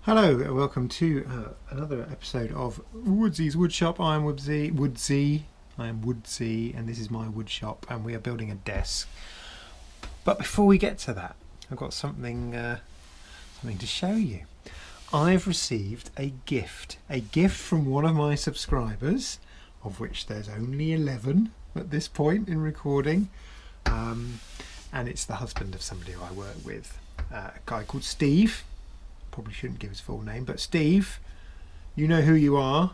Hello, welcome to another episode of Woodsy's Woodshop. I'm Woodsy, and this is my woodshop, and we are building a desk. But before we get to that, I've got something to show you. I've received a gift from one of my subscribers, of which there's only 11 at this point in recording, and it's the husband of somebody who I work with, a guy called Steve. Probably shouldn't give his full name, but Steve, you know who you are,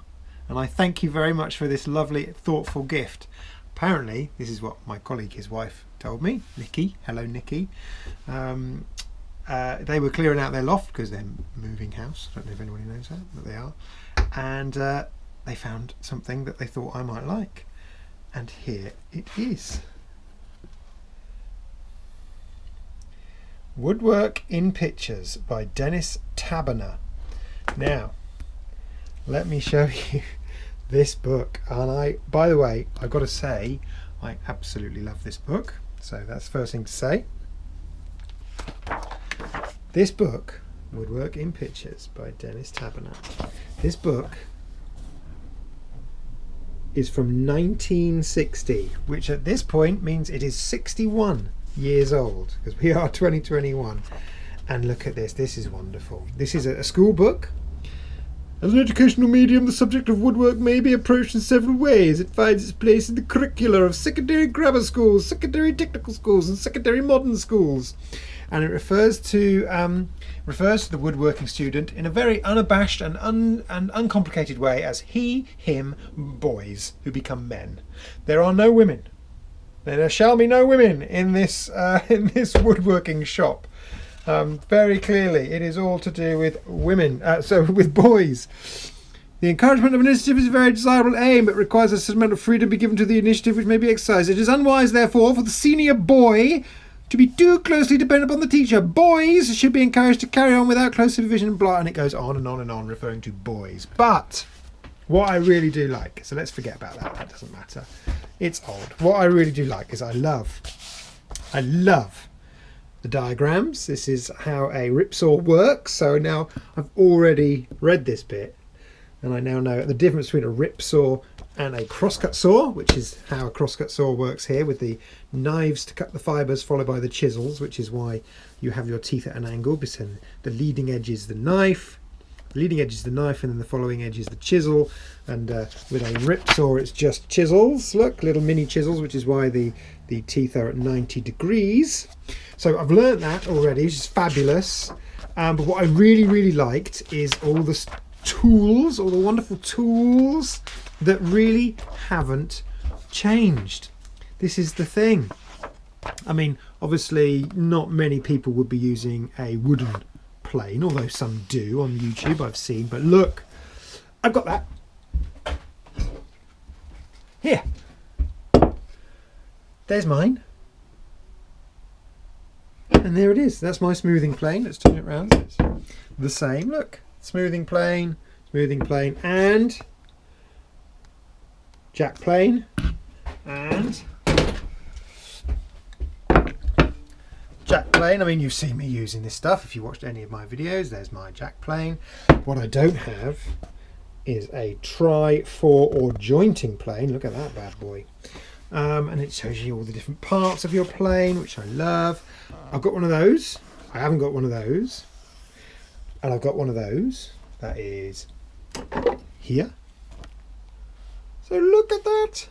and I thank you very much for this lovely, thoughtful gift. Apparently, this is what my colleague, his wife, told me, Nikki. Hello, Nikki. They were clearing out their loft because they're moving house. I don't know if anybody knows that, but they are. And they found something that they thought I might like. And here it is. Woodwork in Pictures by Dennis Taberner. Now, let me show you this book. And by the way, I've got to say, I absolutely love this book. So that's the first thing to say. This book, Woodwork in Pictures by Dennis Taberner. This book is from 1960, which at this point means it is 61 years old, because we are 2021. And look at this is wonderful. This is a school book. As an educational medium, the subject of woodwork may be approached in several ways. It finds its place in the curricula of secondary grammar schools, secondary technical schools and secondary modern schools, and it refers to the woodworking student in a very unabashed and uncomplicated way as he, him, boys who become men. There are no women. There shall be no women in this woodworking shop. Very clearly, it is all to do with women. With boys. The encouragement of an initiative is a very desirable aim, but requires a certain amount of freedom to be given to the initiative which may be exercised. It is unwise, therefore, for the senior boy to be too closely dependent upon the teacher. Boys should be encouraged to carry on without close supervision and blah, and it goes on and on and on, referring to boys. But what I really do like, so let's forget about that. That doesn't matter. It's old. What I really do like is I love the diagrams. This is how a ripsaw works. So now I've already read this bit, and I now know the difference between a ripsaw and a crosscut saw, which is how a crosscut saw works here, with the knives to cut the fibres followed by the chisels, which is why you have your teeth at an angle, because the leading edge is the knife. The leading edge is the knife, and then the following edge is the chisel. And with a rip saw, it's just chisels. Look, little mini chisels, which is why the teeth are at 90 degrees. So I've learnt that already, which is fabulous. But what I really, really liked is all the tools, all the wonderful tools that really haven't changed. This is the thing. I mean, obviously, not many people would be using a wooden plane, although some do on YouTube, I've seen. But look, I've got that here. There's mine, and there it is. That's my smoothing plane. Let's turn it around. It's the same. Look, smoothing plane, and jack plane, and jack plane. I mean, you've seen me using this stuff if you watched any of my videos. There's my jack plane. What I don't have is a tri-4 or jointing plane. Look at that bad boy. And it shows you all the different parts of your plane, which I love. I've got one of those. I haven't got one of those. And I've got one of those. That is here. So look at that.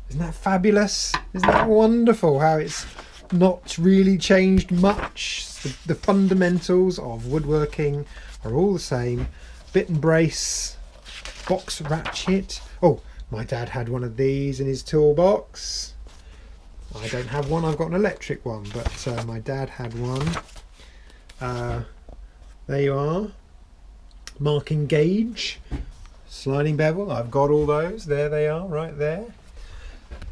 Isn't that fabulous? Isn't that wonderful how it's not really changed much? The fundamentals of woodworking are all the same. Bit and brace, box ratchet. Oh, my dad had one of these in his toolbox. I don't have one, I've got an electric one, but my dad had one. There you are. Marking gauge, sliding bevel, I've got all those. There they are, right there.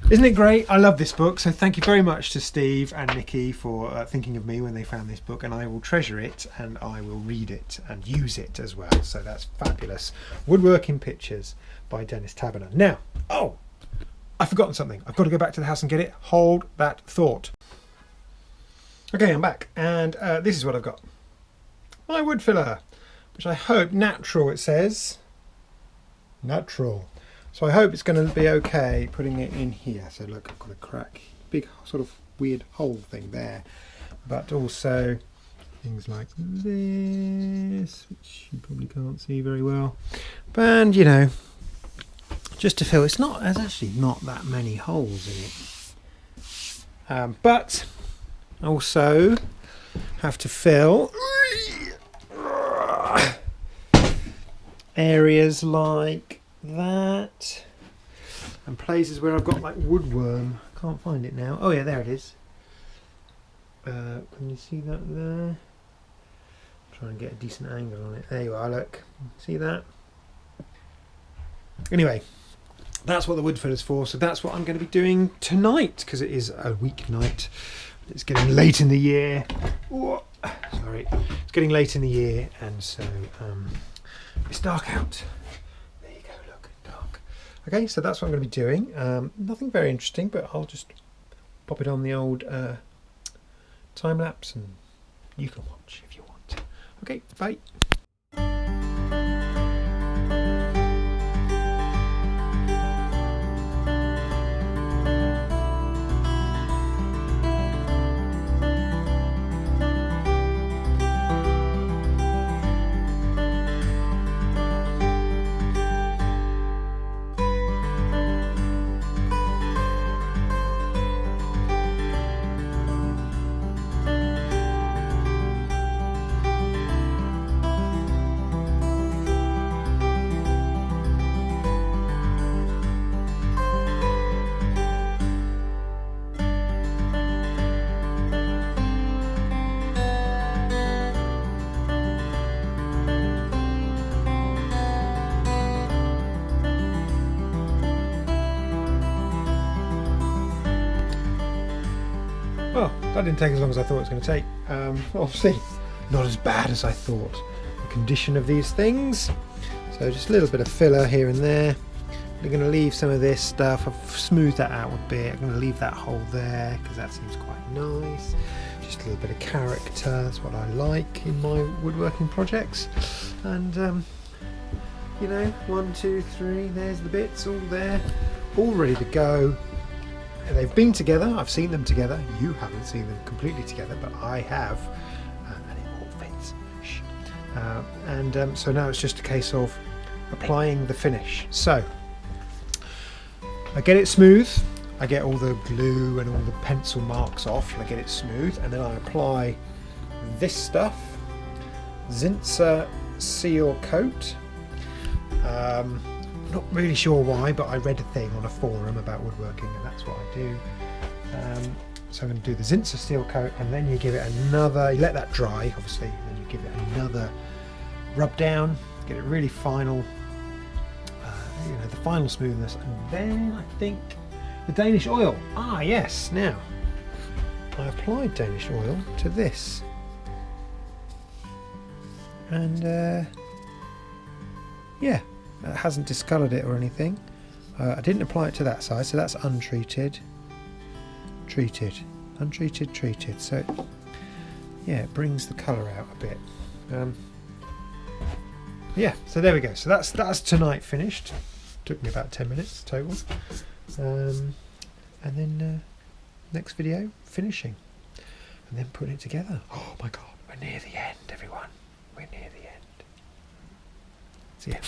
Isn't it great? I love this book, so thank you very much to Steve and Nikki for thinking of me when they found this book, and I will treasure it and I will read it and use it as well. So that's fabulous. Woodwork in Pictures by Dennis Taberner. Now, I've forgotten something. I've got to go back to the house and get it. Hold that thought. Okay, I'm back, and this is what I've got. my wood filler, which I hope, natural it says. Natural. So I hope it's going to be okay putting it in here. So look, I've got a crack, big sort of weird hole thing there. But also things like this, which you probably can't see very well. And you know, just to fill, there's actually not that many holes in it. But also have to fill areas like that and places where I've got like woodworm. Can't find it now. Oh yeah, there it is. Can you see that there? Try and get a decent angle on it. There you are, look. See that? Anyway, that's what the wood filler's for. So that's what I'm going to be doing tonight, because it is a weeknight. It's getting late in the year. Whoa, sorry. It's getting late in the year, and so it's dark out. There you go, look, dark. Okay, so that's what I'm going to be doing. Nothing very interesting, but I'll just pop it on the old time lapse, and you can watch if you want. Okay, bye. Well, that didn't take as long as I thought it was going to take. Obviously, not as bad as I thought. The condition of these things. So just a little bit of filler here and there. We're going to leave some of this stuff. I've smoothed that out a bit. I'm going to leave that hole there because that seems quite nice. Just a little bit of character. That's what I like in my woodworking projects. And you know, 1, 2, 3. There's the bits all there, all ready to go. They've been together, I've seen them together. You haven't seen them completely together, but I have, and it all fits. So now it's just a case of applying the finish. So I get it smooth, I get all the glue and all the pencil marks off, and I get it smooth, and then I apply this stuff, Zinsser Seal Coat. Not really sure why, but I read a thing on a forum about woodworking, and that's what I do. So I'm going to do the Zinsser Seal Coat, and then you give it another, you let that dry obviously, and then you give it another rub down, get it really final, you know, the final smoothness, and then I think the Danish oil. Ah yes, now I applied Danish oil to this, and yeah, it hasn't discoloured it or anything. I didn't apply it to that side, so that's untreated, treated, untreated, treated. So yeah, it brings the colour out a bit. Yeah, so there we go. So that's tonight finished. Took me about 10 minutes total. And then next video, finishing, and then putting it together. Oh my God, we're near the end, everyone. We're near the end. See ya.